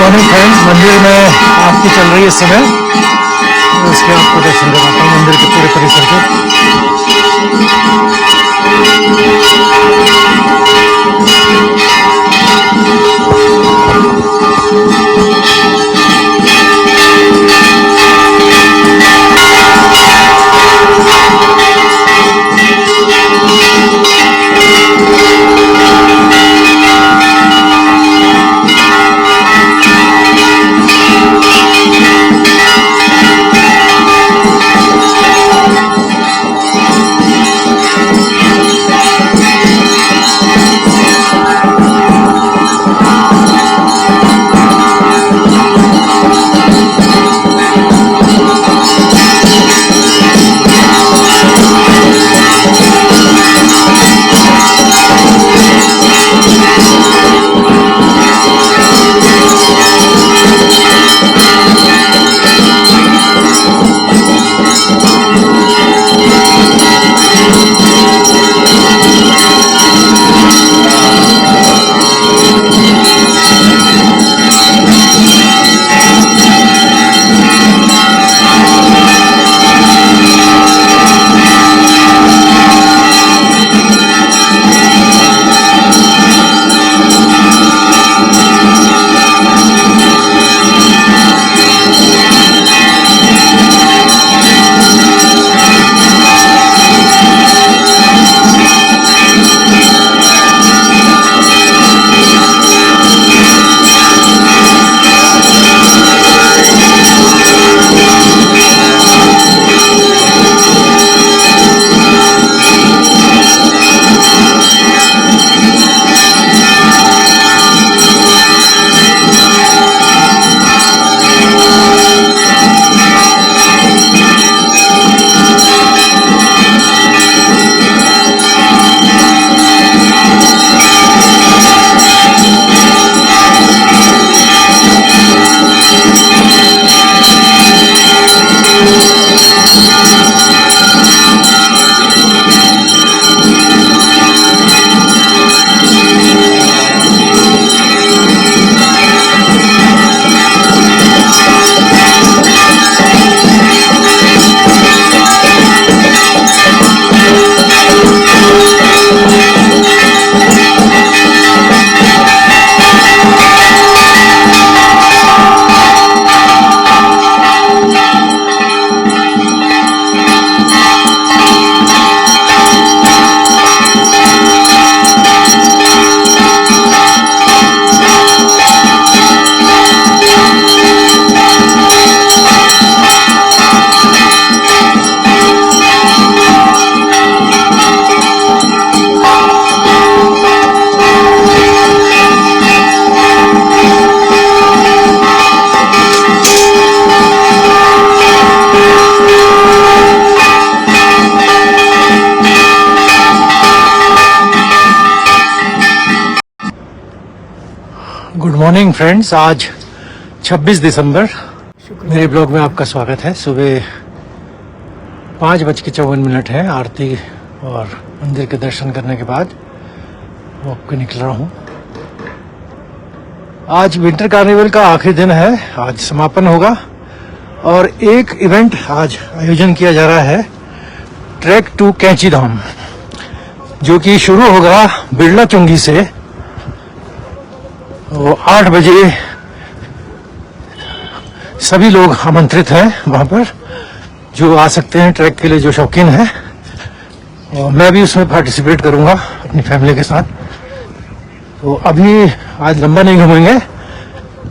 Morning friends, मंदिर में आरती चल रही है इस समय, तो इसके आपको दर्शन कराता हूँ मंदिर के पूरे परिसर के। गुड मॉर्निंग फ्रेंड्स, आज 26 दिसंबर मेरे ब्लॉग में आपका स्वागत है। सुबह 5:54 है। आरती और मंदिर के दर्शन करने के बाद वॉक पे निकल रहा हूँ। आज विंटर कार्निवल का आखिरी दिन है, आज समापन होगा और एक इवेंट आज आयोजन किया जा रहा है, ट्रैक टू कैंची धाम, जो कि शुरू होगा बिरला चुंगी से। वो 8 बजे सभी लोग आमंत्रित हैं वहां पर, जो आ सकते हैं ट्रैक के लिए, जो शौकीन हैं। और मैं भी उसमें पार्टिसिपेट करूंगा अपनी फैमिली के साथ। तो अभी आज लंबा नहीं घूमेंगे,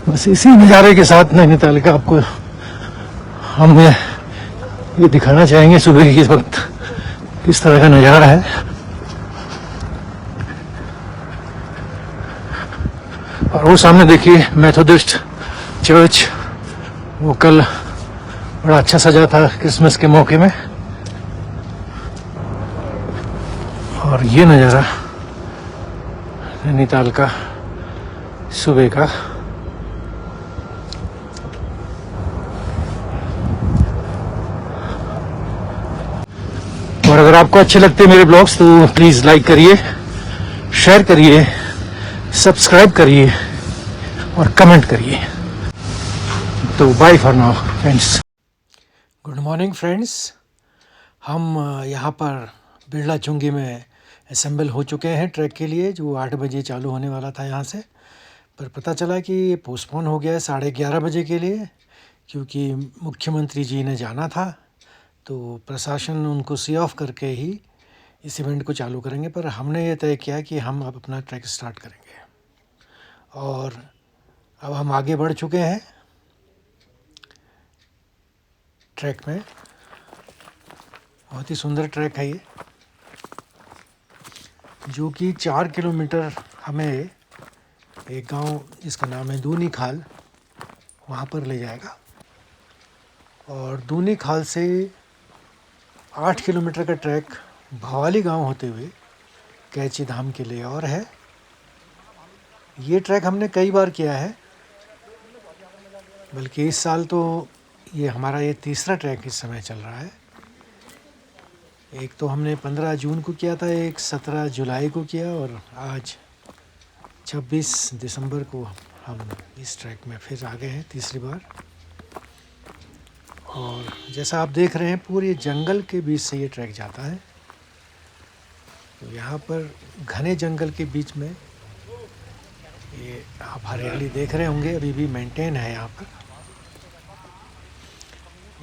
बस इसी नज़ारे के साथ नैनीताल का आपको हम ये दिखाना चाहेंगे सुबह के वक्त किस तरह का नज़ारा है। और वो सामने देखिए मेथोडिस्ट चर्च, वो कल बड़ा अच्छा सजा था क्रिसमस के मौके में। और ये नज़ारा नैनीताल का सुबह का। और अगर आपको अच्छे लगते हैं मेरे ब्लॉग्स तो प्लीज़ लाइक करिए, शेयर करिए, सब्सक्राइब करिए और कमेंट करिए। तो bye for now friends. Good morning friends. हम यहाँ पर बिरला चुंगी में असेंबल हो चुके हैं ट्रैक के लिए, जो 8 बजे चालू होने वाला था यहाँ से, पर पता चला कि ये पोस्टपोन हो गया है 11:30 बजे के लिए, क्योंकि मुख्यमंत्री जी ने जाना था। तो प्रशासन उनको सी ऑफ करके ही इस इवेंट को चालू करेंगे, पर हमने ये तय किया कि हम अब अपना ट्रैक स्टार्ट करेंगे। और अब हम आगे बढ़ चुके हैं ट्रैक में। बहुत ही सुंदर ट्रैक है ये, जो कि 4 किलोमीटर हमें एक गांव जिसका नाम है दूनी खाल, वहाँ पर ले जाएगा। और दूनी खाल से 8 किलोमीटर का ट्रैक भवाली गांव होते हुए कैची धाम के लिए और है। ये ट्रैक हमने कई बार किया है, बल्कि इस साल तो ये हमारा ये तीसरा ट्रैक इस समय चल रहा है। एक तो हमने 15 जून को किया था, एक 17 जुलाई को किया, और आज 26 दिसंबर को हम इस ट्रैक में फिर आ गए हैं तीसरी बार। और जैसा आप देख रहे हैं, पूरे जंगल के बीच से ये ट्रैक जाता है। तो यहाँ पर घने जंगल के बीच में ये आप हरियाली देख रहे होंगे, अभी भी मेंटेन है यहाँ पर।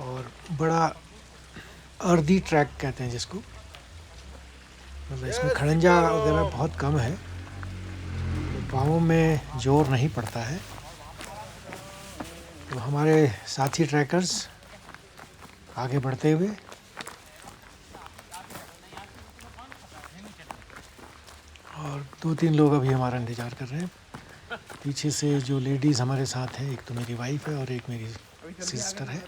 और बड़ा अर्दी ट्रैक कहते हैं जिसको, मतलब इसमें खड़ंजा वगैरह बहुत कम है, तो पाँवों में जोर नहीं पड़ता है। तो हमारे साथी ट्रैकर्स आगे बढ़ते हुए, और 2-3 लोग अभी हमारा इंतज़ार कर रहे हैं। पीछे से जो लेडीज़ हमारे साथ हैं, एक तो मेरी वाइफ है और एक मेरी सिस्टर है।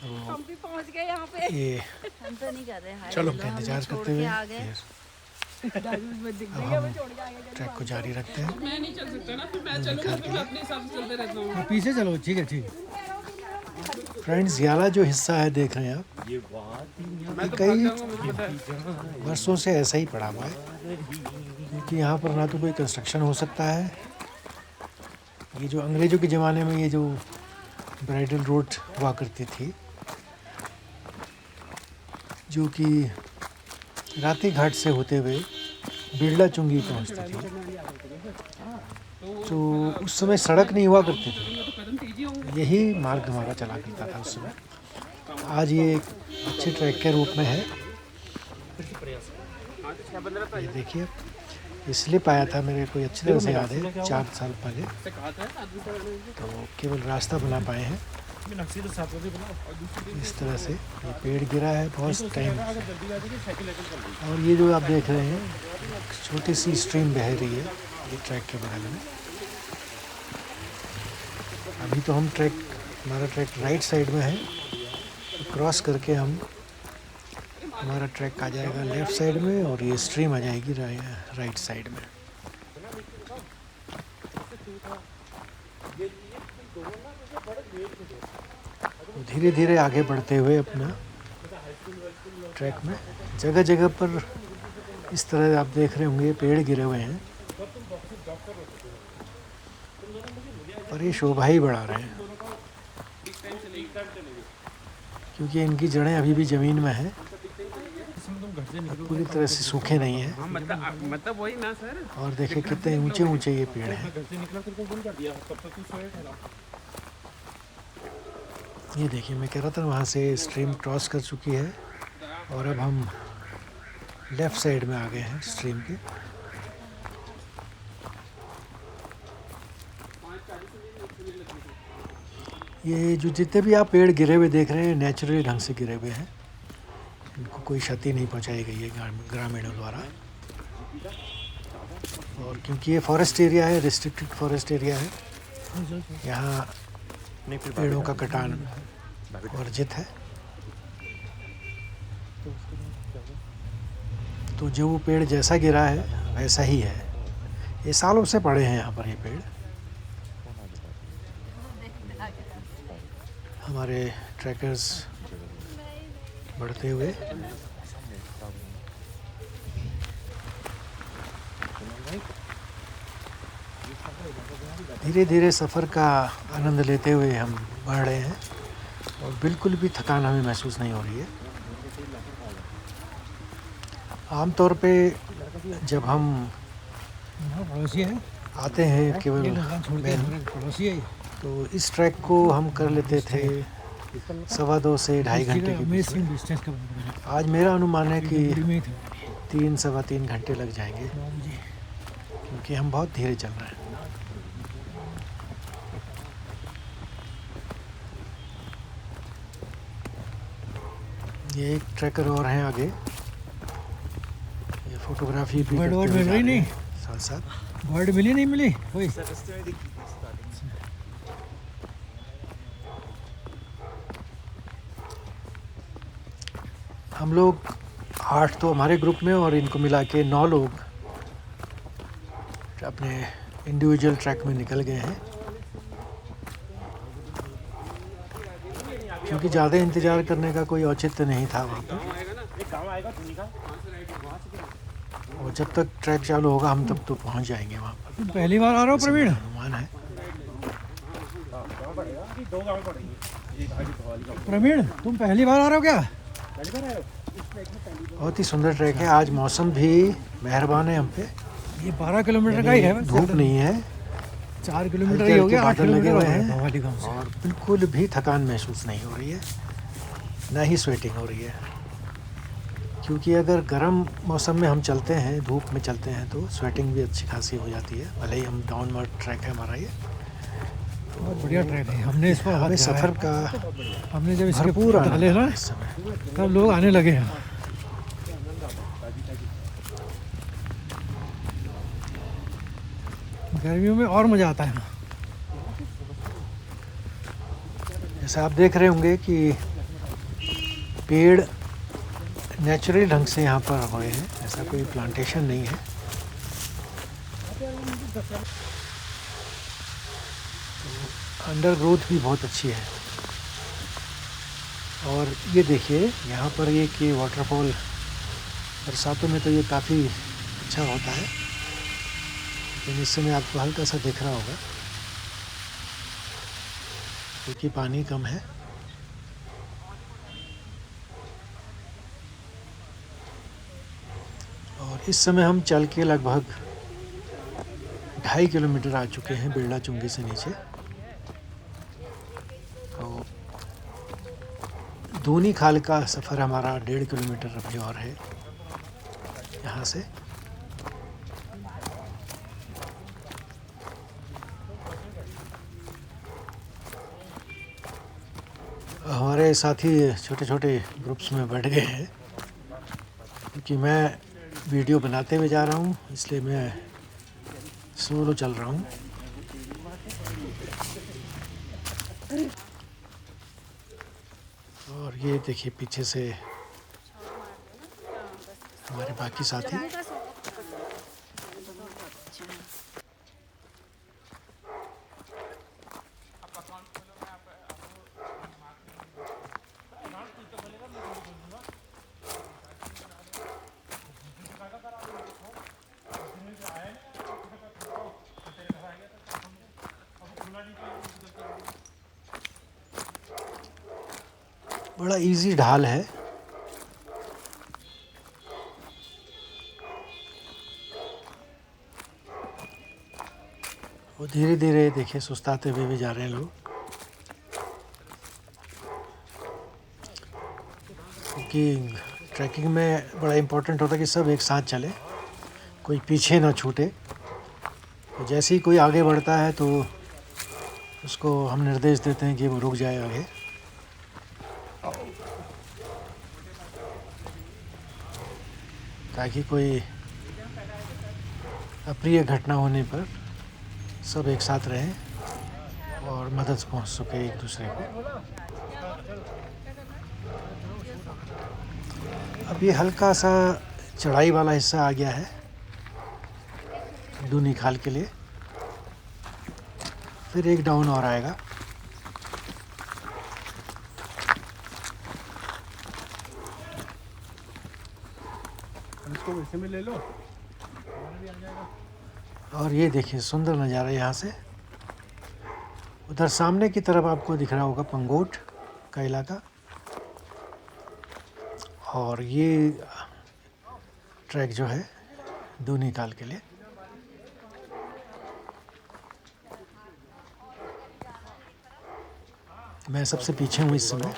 तो हम भी पहुंच गए यहाँ पे। ये हम तो नहीं कर रहे, चलो हम इंतज़ार करते हुए फिर अब हम ट्रैक को जारी रखते हैं। मैं नहीं चल सकता ना, फिर मैं चलूंगा तो मैं अपने हिसाब से चलते रहता हूँ। पीछे चलो, ठीक है ठीक है। फ्रेंड्स, ये वाला जो हिस्सा है देख रहे हैं आप, ये कई वर्षों से ऐसा ही पड़ा हुआ है, क्योंकि यहाँ पर ना तो कोई कंस्ट्रक्शन हो सकता है। ये जो अंग्रेज़ों के ज़माने में ये जो ब्राइडल रोड हुआ करती थी, जो कि राती घाट से होते हुए बिरला चुंगी पहुँचती थी, तो उस समय सड़क नहीं हुआ करती थी, यही मार्ग हमारा चला करता था उस समय। आज ये एक अच्छे ट्रैक के रूप में है। ये देखिए, स्लिप आया था, मेरे को अच्छी तरह से याद है, 4 साल पहले। तो केवल रास्ता बना पाए हैं इस तरह से। ये पेड़ गिरा है बहुत टाइम। और ये जो आप देख रहे हैं, छोटी सी स्ट्रीम बह रही है ये ट्रैक के बगल में। अभी तो हमारा ट्रैक राइट साइड में है, तो क्रॉस करके हमारा ट्रैक आ जाएगा लेफ़्ट साइड में, और ये स्ट्रीम आ जाएगी राइट साइड में। धीरे धीरे आगे बढ़ते हुए अपना ट्रैक में, जगह जगह पर इस तरह आप देख रहे होंगे पेड़ गिरे हुए हैं, पर ये शोभा ही बढ़ा रहे हैं, क्योंकि इनकी जड़ें अभी भी ज़मीन में हैं, पूरी तरह से सूखे नहीं हैं। मतलब वही ना सर। और देखिए कितने ऊंचे ऊंचे ये पेड़ हैं। ये देखिए, मैं कह रहा था वहाँ से स्ट्रीम क्रॉस कर चुकी है, और अब हम लेफ़्ट साइड में आ गए हैं स्ट्रीम के। ये जो जितने भी आप पेड़ गिरे हुए देख रहे हैं, नेचुरली ढंग से गिरे हुए हैं, इनको कोई क्षति नहीं पहुंचाई गई है ग्रामीणों द्वारा। और क्योंकि ये फॉरेस्ट एरिया है, रिस्ट्रिक्टेड फॉरेस्ट एरिया है, यहाँ पेड़ों का कटान वर्जित है। तो जो पेड़ जैसा गिरा है वैसा ही है, ये सालों से पड़े हैं यहाँ पर ये पेड़। हमारे ट्रैकर्स बढ़ते हुए धीरे धीरे सफ़र का आनंद लेते हुए हम बढ़ रहे हैं और बिल्कुल भी थकान हमें महसूस नहीं हो रही है। आमतौर पे जब हम पड़ोसी है आते हैं केवल छोड़ के हमारे पड़ोसी है तो इस ट्रैक को हम कर लेते थे 2.25 से 2.5 घंटे के बीच में। डिस्टेंस का बराबर है। आज मेरा अनुमान है कि में ही थे 3-3.25 घंटे लग जाएंगे क्योंकि हम बहुत धीरे चल रहे हैं। ये एक ट्रैकर और हैं आगे, ये फोटोग्राफी भी वर्ड करते वर्ड हुए मिल जा रही रहे नहीं हैं साथ साथ। वर्ड मिली नहीं मिली कोई हम लोग 8 तो हमारे ग्रुप में और इनको मिला के 9 लोग अपने इंडिविजुअल ट्रैक में निकल गए हैं क्योंकि ज़्यादा इंतज़ार करने का कोई औचित्य नहीं था वहाँ पर। और जब तक ट्रैक चालू होगा हम तब तो पहुँच जाएंगे वहाँ पर। तुम पहली बार आ रहे हो प्रवीण अनुमान है। प्रवीण तुम पहली बार आ रहे हो क्या बहुत ही सुंदर ट्रैक है। आज मौसम भी मेहरबान है हम पे। ये 12 किलोमीटर का ही है धूप नहीं है, 4 किलोमीटर हल्के ही हो हल्के गया 8 बादल लगे किलोमीटर हुए हो हैं गया भवाली गांव से और बिल्कुल भी थकान महसूस नहीं हो रही है, ना ही स्वेटिंग हो रही है। क्योंकि अगर गर्म मौसम में हम चलते हैं, धूप में चलते हैं तो स्वेटिंग भी अच्छी खासी हो जाती है। भले ही हम डाउनवर्ड ट्रैक है हमारा ये, बहुत बढ़िया ट्रैक है। हमने इस पर हमें सफ़र का हमने जब इसके भरपूर आनंद डाले ना है इस समय। तब लोग आने लगे हैं। गर्मियों में और मज़ा आता है ना। जैसा आप देख रहे होंगे कि पेड़ नेचुरली ढंग से यहाँ पर हुए हैं, ऐसा कोई प्लांटेशन नहीं है। अंडर ग्रोथ भी बहुत अच्छी है। और ये देखिए यहाँ पर ये वाटरफॉल बरसातों में तो ये काफ़ी अच्छा होता है, लेकिन इस समय आपको हल्का सा दिख रहा होगा क्योंकि पानी कम है। और इस समय हम चल के लगभग 2.5 किलोमीटर आ चुके हैं बिरला चुंगी से नीचे। तो दूनी खाल का सफ़र हमारा 1.5 किलोमीटर अभी और है यहाँ से। हमारे साथी छोटे छोटे ग्रुप्स में बढ़ गए हैं क्योंकि मैं वीडियो बनाते हुए जा रहा हूँ, इसलिए मैं सोलो चल रहा हूँ। और ये देखिए पीछे से हमारे बाकी साथी। बड़ा इजी ढाल है। वो धीरे धीरे देखिए सुस्ताते हुए भी जा रहे हैं लोग, क्योंकि ट्रैकिंग में बड़ा इम्पोर्टेंट होता है कि सब एक साथ चले, कोई पीछे ना छूटे। तो जैसे ही कोई आगे बढ़ता है तो उसको हम निर्देश देते हैं कि वो रुक जाए आगे। ताकि कोई अप्रिय घटना होने पर सब एक साथ रहें और मदद पहुंच सके एक दूसरे को। अब ये हल्का सा चढ़ाई वाला हिस्सा आ गया है दूनी खाल के लिए, फिर एक डाउन और आएगा। इसको वैसे में ले लो। और ये देखिए सुंदर नज़ारा यहाँ से। उधर सामने की तरफ आपको दिख रहा होगा पंगोट का इलाका। और ये ट्रैक जो है दूनी खाल के लिए। मैं सबसे पीछे हूँ इस समय।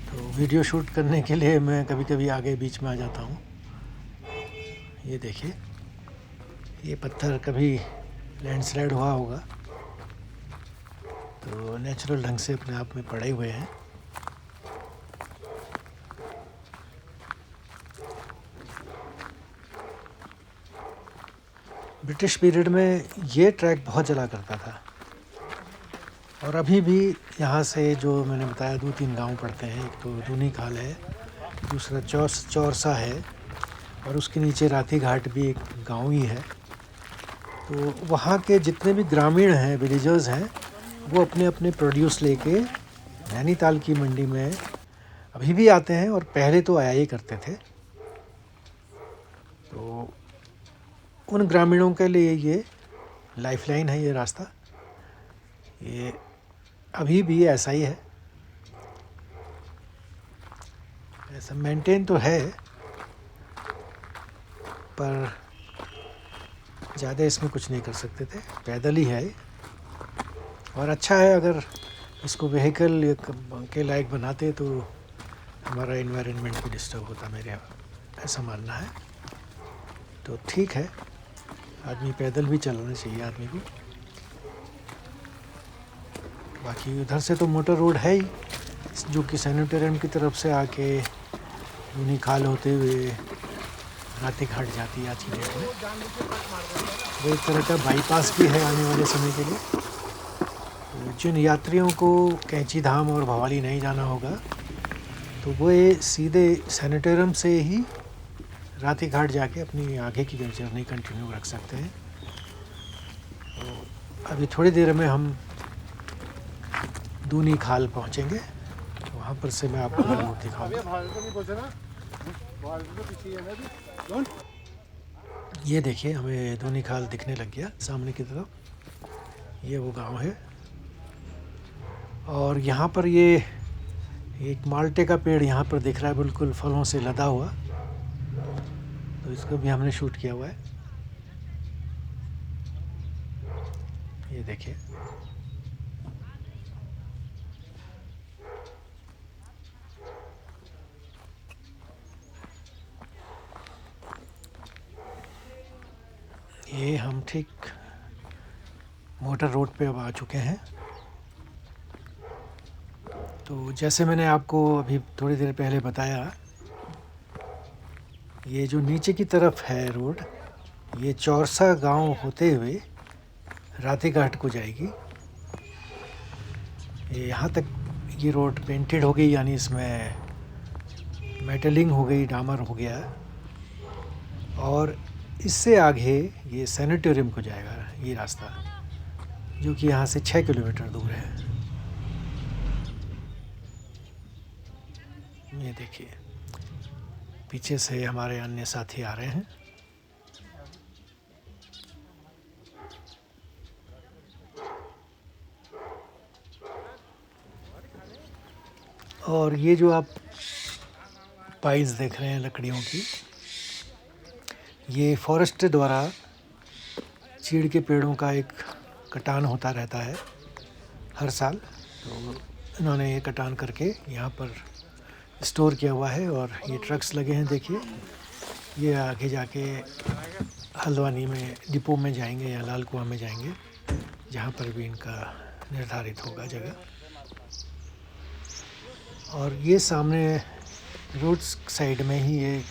तो वीडियो शूट करने के लिए मैं कभी कभी आगे बीच में आ जाता हूँ। ये देखिए, ये पत्थर कभी लैंडस्लाइड हुआ होगा तो नेचुरल ढंग से अपने आप में पड़े हुए हैं। ब्रिटिश पीरियड में ये ट्रैक बहुत चला करता था। और अभी भी यहाँ से जो मैंने बताया 2-3 गांव पड़ते हैं। एक तो दूनी खाल है, दूसरा चौरसा है, और उसके नीचे राती घाट भी एक गांव ही है। तो वहाँ के जितने भी ग्रामीण हैं, विलेजर्स हैं, वो अपने अपने प्रोड्यूस लेके नैनीताल की मंडी में अभी भी आते हैं, और पहले तो आया ही करते थे। तो उन ग्रामीणों के लिए ये लाइफलाइन है, ये रास्ता। ये अभी भी ऐसा ही है, ऐसा मेंटेन तो है, पर ज़्यादा इसमें कुछ नहीं कर सकते थे, पैदल ही है। और अच्छा है, अगर इसको व्हीकल के लायक बनाते तो हमारा एनवायरनमेंट भी डिस्टर्ब होता, मेरे ऐसा मानना है। तो ठीक है, आदमी पैदल भी चलना चाहिए आदमी को। बाकी उधर से तो मोटर रोड है ही, जो कि सैनिटोरियम की तरफ से आके दूनी खाल होते हुए राती घाट जाती है आज की डेट में। वो एक तरह का बाईपास भी है आने वाले समय के लिए। तो जिन यात्रियों को कैंची धाम और भवाली नहीं जाना होगा, तो वो ये सीधे सैनिटोरियम से ही राती घाट जाके अपनी आगे की जर्नी कंटिन्यू रख सकते हैं। तो अभी थोड़ी देर में हम दूनी खाल पहुंचेंगे, वहाँ पर से मैं आपको ज़रूर दिखाऊंगा। ये देखिए, हमें दूनी खाल दिखने लग गया सामने की तरफ। ये वो गांव है, और यहाँ पर ये एक माल्टे का पेड़ यहाँ पर दिख रहा है, बिल्कुल फलों से लदा हुआ। तो इसको भी हमने शूट किया हुआ है। ये देखिए, ये हम ठीक मोटर रोड पे अब आ चुके हैं। तो जैसे मैंने आपको अभी थोड़ी देर पहले बताया, ये जो नीचे की तरफ है रोड, ये चौरसा गांव होते हुए राती घाट को जाएगी। ये यहाँ तक ये रोड पेंटेड हो गई, यानी इसमें मेटलिंग हो गई, डामर हो गया। और इससे आगे ये सैनिटोरियम को जाएगा ये रास्ता, जो कि यहाँ से 6 किलोमीटर दूर है। ये देखिए, पीछे से हमारे अन्य साथी आ रहे हैं। और ये जो आप पाइल्स देख रहे हैं लकड़ियों की, ये फॉरेस्ट द्वारा चीड़ के पेड़ों का एक कटान होता रहता है हर साल। तो इन्होंने ये कटान करके यहाँ पर स्टोर किया हुआ है, और ये ट्रक्स लगे हैं। देखिए, ये आगे जाके हल्द्वानी में डिपो में जाएंगे या लाल कुआं में जाएंगे, जहाँ पर भी इनका निर्धारित होगा जगह। और ये सामने रोड साइड में ही ये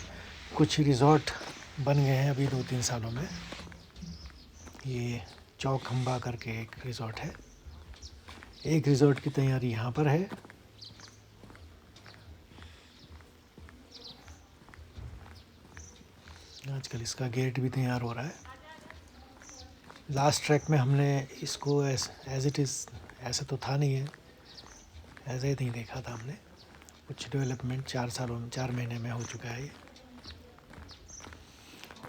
कुछ रिज़ॉर्ट बन गए हैं अभी 2-3 सालों में। ये चौखंबा करके एक रिज़ॉर्ट है। एक रिज़ॉर्ट की तैयारी यहाँ पर है। आज आजकल इसका गेट भी तैयार हो रहा है। लास्ट ट्रैक में हमने इसको एज इट इज़ ऐसा तो था नहीं है, ऐसे ही नहीं देखा था हमने। कुछ डेवलपमेंट 4 महीने में हो चुका है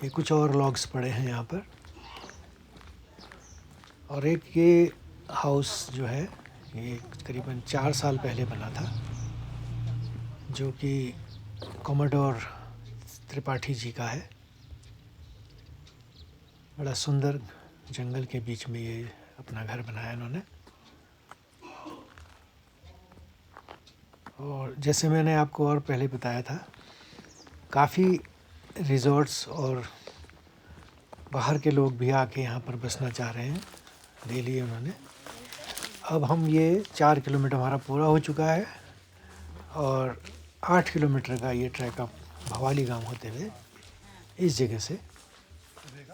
ये कुछ और लॉग्स पड़े हैं यहाँ पर। और एक ये हाउस जो है ये करीबन 4 साल पहले बना था, जो कि कॉमोडोर त्रिपाठी जी का है। बड़ा सुंदर जंगल के बीच में ये अपना घर बनाया इन्होंने। और जैसे मैंने आपको और पहले बताया था, काफ़ी रिज़ॉर्ट्स और बाहर के लोग भी आके यहाँ पर बसना चाह रहे हैं, ले लिए उन्होंने। अब हम ये 4 किलोमीटर हमारा पूरा हो चुका है और 8 किलोमीटर का ये ट्रैक अब भवाली गांव होते हुए इस जगह से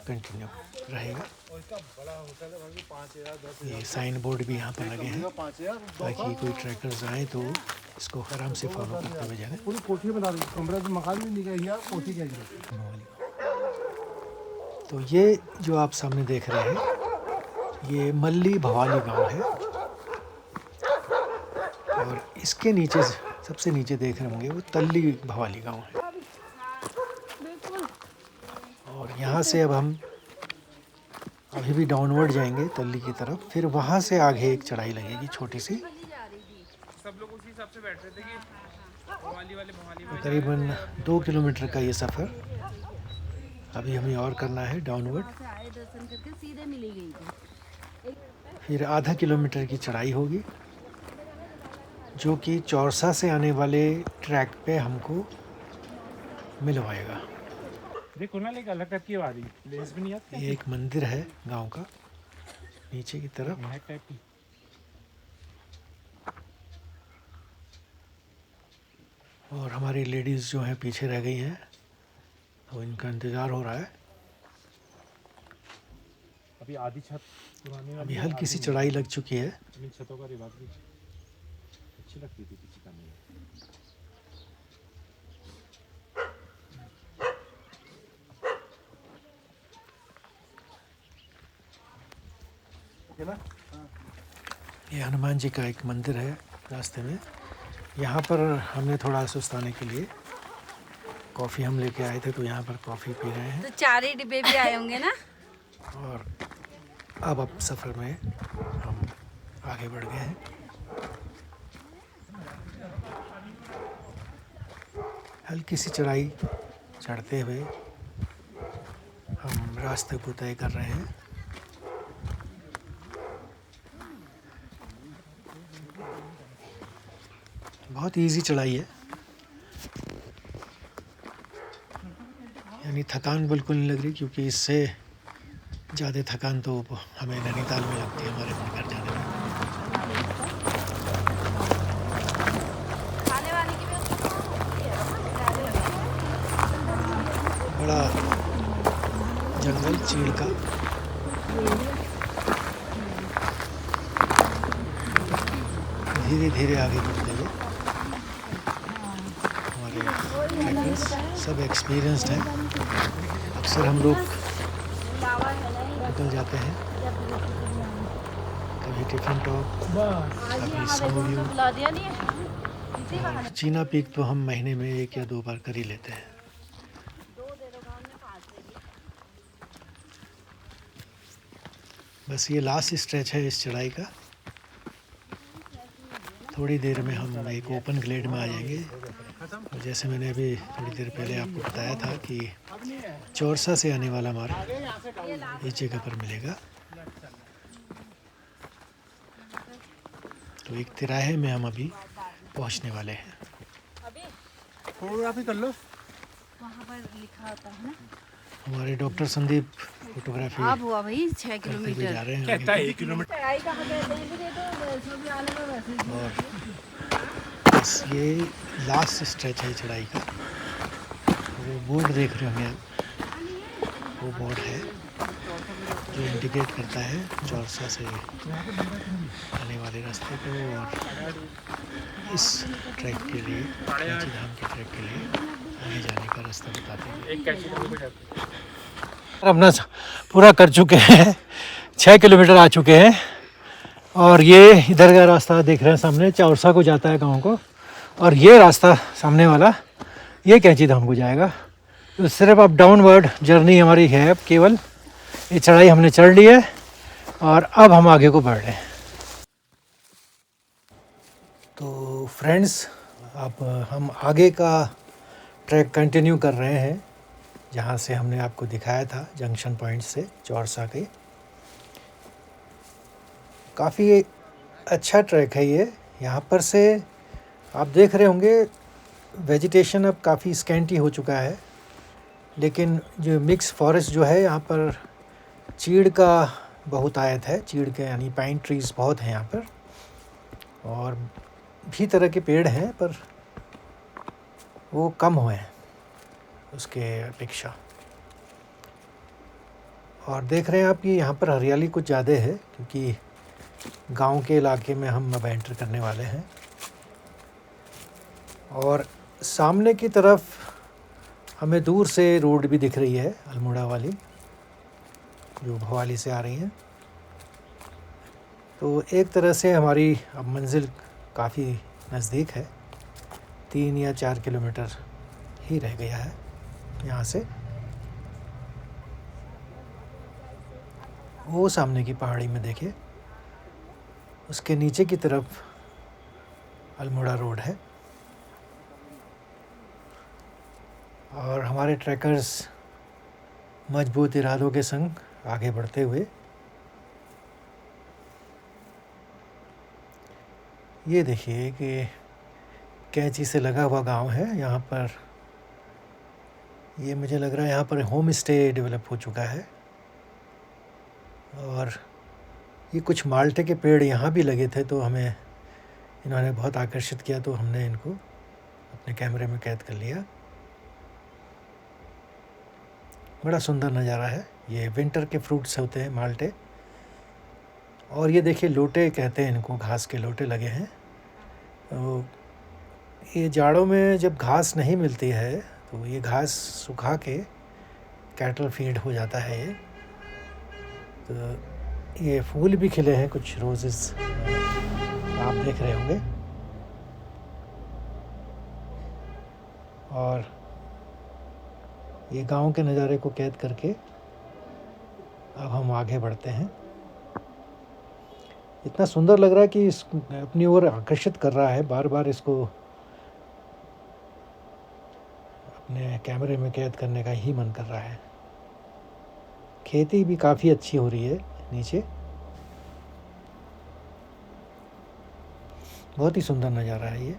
कंटिन्यू रहेगा। ये साइन बोर्ड भी यहाँ पर लगे हैं ताकि कोई ट्रैकर्स आए तो इसको आराम से फॉलो करते हुए जाए। पूरी कोठी बना दी, कमरा तो मकान भी नहीं गया, कोठी क्या तो ये जो आप सामने देख रहे हैं ये मल्ली भवाली गांव है। और इसके नीचे सबसे नीचे देख रहे होंगे वो तल्ली भवाली गांव है। और यहाँ से अब हम अभी भी डाउनवर्ड जाएंगे तल्ली की तरफ, फिर वहाँ से आगे एक चढ़ाई लगेगी छोटी सी। सब लोग उसी हिसाब से बैठ रहे थे कि भवाली वाले करीबन 2 किलोमीटर का ये सफ़र अभी हमें और करना है डाउनवर्ड। आए दर्शन करके सीधे मिली गई थी। फिर आधा किलोमीटर की चढ़ाई होगी जो कि चौरसा से आने वाले ट्रैक पे हमको मिलवाएगा। देखो ना, एक अलग टाइप की आ रही लेंस भी नहीं आती ये एक मंदिर है गांव का नीचे की तरफ। टाइप की। और हमारी लेडीज़ जो हैं पीछे रह गई हैं, तो इनका इंतज़ार हो रहा है। अभी आधी छत पुरानी अभी हल्की सी चढ़ाई लग चुकी है। इन छतों का रिवाज भी अच्छी लगती थी पीछे करने में। ये हनुमान जी का एक मंदिर है रास्ते में। यहाँ पर हमने थोड़ा सुस्ताने के लिए कॉफ़ी हम लेके आए थे, तो यहाँ पर कॉफ़ी पी रहे हैं। तो 4 ही डिब्बे भी आए होंगे ना। और अब सफ़र में हम आगे बढ़ गए हैं। हल्की सी चढ़ाई चढ़ते हुए हम रास्ते को तय कर रहे हैं। बहुत इजी चढ़ाई है, यानी थकान बिल्कुल नहीं लग रही, क्योंकि इससे ज़्यादा थकान तो हमें नैनीताल में लगती है हमारे घर जाने में। खाने वाने की बड़ा जंगल चीड़ का। धीरे धीरे आगे बढ़ते हुए हमारे ट्रैकर्स सब एक्सपीरियंस्ड हैं। अक्सर हम लोग निकल जाते हैं, कभी टिफिन टॉप, कभी स्नो व्यू। बुला दिया नहीं है। और चीना पीक तो हम महीने में 1 या 2 बार कर ही लेते हैं। बस ये लास्ट स्ट्रेच है इस चढ़ाई का। थोड़ी देर में हम एक ओपन ग्लेड में आ जाएंगे। और जैसे मैंने अभी थोड़ी देर पहले आपको बताया था कि चौरसा से आने वाला मार्ग इस जगह पर मिलेगा। तो एक तिराहे में हम अभी पहुंचने वाले हैं। फोटोग्राफी कर लो। वहाँ पर लिखा होता है ना। हमारे डॉक्टर संदीप फोटोग्राफी अब हुआ भाई 6 करते हुए किलोमीटर। जा रहे हैं कहता है आगे। 1 किलोमीटर। चढ़ाई कहाँ कहते हैं कि तो वैसे भी आने में वैसे ही। और बस ये लास्ट स्ट्रेच है चढ़ाई का। वो बोर्ड देख रहे होंगे आप, वो बोर्ड है जो इंडिकेट करता है चौरसा से आने वाले रास्ते को। और इस ट्रैक के लिए, रांची धाम के ट्रैक के लिए आगे जाने का रास्ता बताते हैं। एक कैंची धाम पे जाते हैं। अपना पूरा कर चुके हैं, 6 किलोमीटर आ चुके हैं और ये इधर का रास्ता देख रहे हैं सामने, चौरसा को जाता है गांव को, और ये रास्ता सामने वाला ये कैंची धाम को जाएगा। तो सिर्फ अब डाउनवर्ड जर्नी हमारी है, अब केवल ये चढ़ाई हमने चढ़ ली है और अब हम आगे को बढ़ रहे हैं। तो फ्रेंड्स, अब हम आगे का ट्रैक कंटिन्यू कर रहे हैं जहाँ से हमने आपको दिखाया था, जंक्शन पॉइंट से चौरसा के। काफ़ी अच्छा ट्रैक है ये। यहाँ पर से आप देख रहे होंगे वेजिटेशन अब काफ़ी स्कैंटी हो चुका है, लेकिन जो मिक्स फॉरेस्ट जो है यहाँ पर चीड़ का बहुत आयत है। चीड़ के यानी पाइन ट्रीज़ बहुत हैं यहाँ पर, और भी तरह के पेड़ हैं पर वो कम हुए हैं उसके अपेक्षा। और देख रहे हैं आप कि यहाँ पर हरियाली कुछ ज़्यादा है, क्योंकि गांव के इलाके में हम अब एंटर करने वाले हैं। और सामने की तरफ हमें दूर से रोड भी दिख रही है, अल्मोड़ा वाली, जो भवाली से आ रही है। तो एक तरह से हमारी अब मंजिल काफ़ी नज़दीक है, 3 या 4 किलोमीटर ही रह गया है यहाँ से। वो सामने की पहाड़ी में देखिए, उसके नीचे की तरफ अल्मोड़ा रोड है। और हमारे ट्रैकर्स मजबूत इरादों के संग आगे बढ़ते हुए, ये देखिए कि कैंची से लगा हुआ गांव है। यहाँ पर ये मुझे लग रहा है यहाँ पर होम स्टे डेवलप हो चुका है। और ये कुछ माल्टे के पेड़ यहाँ भी लगे थे, तो हमें इन्होंने बहुत आकर्षित किया, तो हमने इनको अपने कैमरे में कैद कर लिया। बड़ा सुंदर नज़ारा है। ये विंटर के फ्रूट्स होते हैं माल्टे। और ये देखिए लोटे कहते हैं इनको, घास के लोटे लगे हैं। तो ये जाड़ों में जब घास नहीं मिलती है तो ये घास सुखा के कैटल फीड हो जाता है ये। तो ये फूल भी खिले हैं, कुछ रोजेस आप देख रहे होंगे। और ये गांव के नज़ारे को कैद करके अब हम आगे बढ़ते हैं। इतना सुंदर लग रहा है कि इस अपनी ओर आकर्षित कर रहा है, बार बार इसको अपने कैमरे में कैद करने का ही मन कर रहा है। खेती भी काफ़ी अच्छी हो रही है नीचे, बहुत ही सुंदर नज़ारा है ये।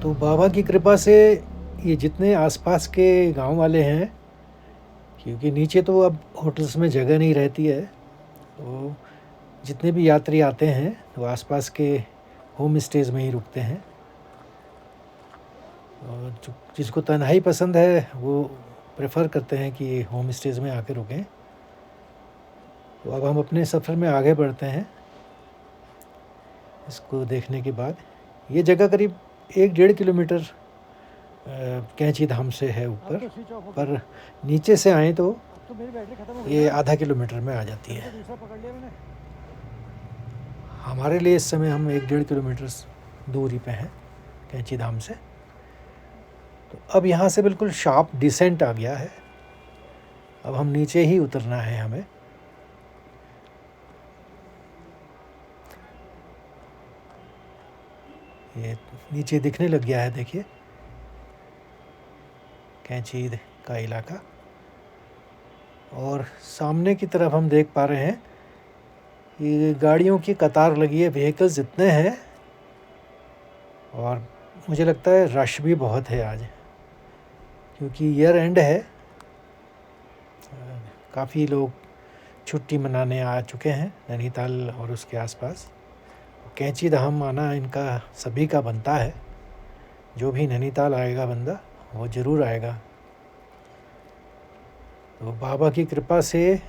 तो बाबा की कृपा से ये जितने आसपास के गांव वाले हैं, क्योंकि नीचे तो अब होटल्स में जगह नहीं रहती है, तो जितने भी यात्री आते हैं तो आसपास के होम स्टेज में ही रुकते हैं। और जिसको तन्हाई पसंद है वो प्रेफर करते हैं कि होम स्टेज में आके रुकें। तो अब हम अपने सफ़र में आगे बढ़ते हैं। इसको देखने के बाद ये जगह करीब 1-1.5 किलोमीटर कैंची धाम से है ऊपर, पर नीचे से आए तो ये आधा किलोमीटर में आ जाती है। हमारे लिए इस समय हम 1-1.5 किलोमीटर दूरी पे हैं कैंची धाम से। तो अब यहाँ से बिल्कुल शार्प डिसेंट आ गया है, अब हम नीचे ही उतरना है हमें। ये नीचे दिखने लग गया है, देखिए कैंची का इलाका। और सामने की तरफ हम देख पा रहे हैं कि गाड़ियों की कतार लगी है, व्हीकल्स इतने हैं, और मुझे लगता है रश भी बहुत है आज, क्योंकि ईयर एंड है। काफ़ी लोग छुट्टी मनाने आ चुके हैं नैनीताल और उसके आसपास। कैंची धाम आना इनका सभी का बनता है। जो भी नैनीताल आएगा बंदा वो ज़रूर आएगा। तो बाबा की कृपा से,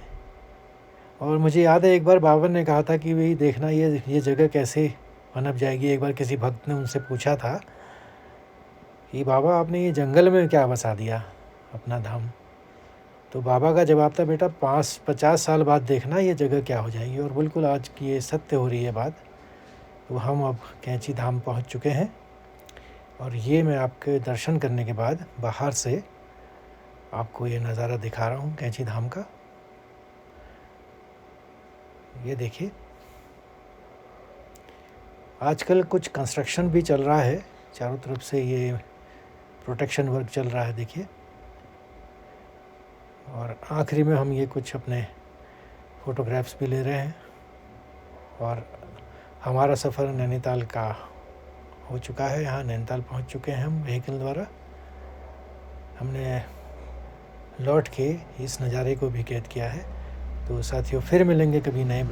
और मुझे याद है एक बार बाबा ने कहा था कि भाई देखना ये जगह कैसे पनप जाएगी। एक बार किसी भक्त ने उनसे पूछा था कि बाबा आपने ये जंगल में क्या बसा दिया अपना धाम, तो बाबा का जवाब था बेटा 50 साल बाद देखना ये जगह क्या हो जाएगी। और बिल्कुल आज की ये सत्य हो रही है बात। तो हम अब कैंची धाम पहुंच चुके हैं और ये मैं आपके दर्शन करने के बाद बाहर से आपको ये नज़ारा दिखा रहा हूँ कैंची धाम का। ये देखिए, आजकल कुछ कंस्ट्रक्शन भी चल रहा है चारों तरफ से, ये प्रोटेक्शन वर्क चल रहा है देखिए। और आखिरी में हम ये कुछ अपने फ़ोटोग्राफ्स भी ले रहे हैं। और हमारा सफ़र नैनीताल का हो चुका है। यहाँ नैनीताल पहुँच चुके हैं हम व्हीकल द्वारा। हमने लौट के इस नज़ारे को भी कैद किया है। तो साथियों फिर मिलेंगे कभी नए ब्लॉग।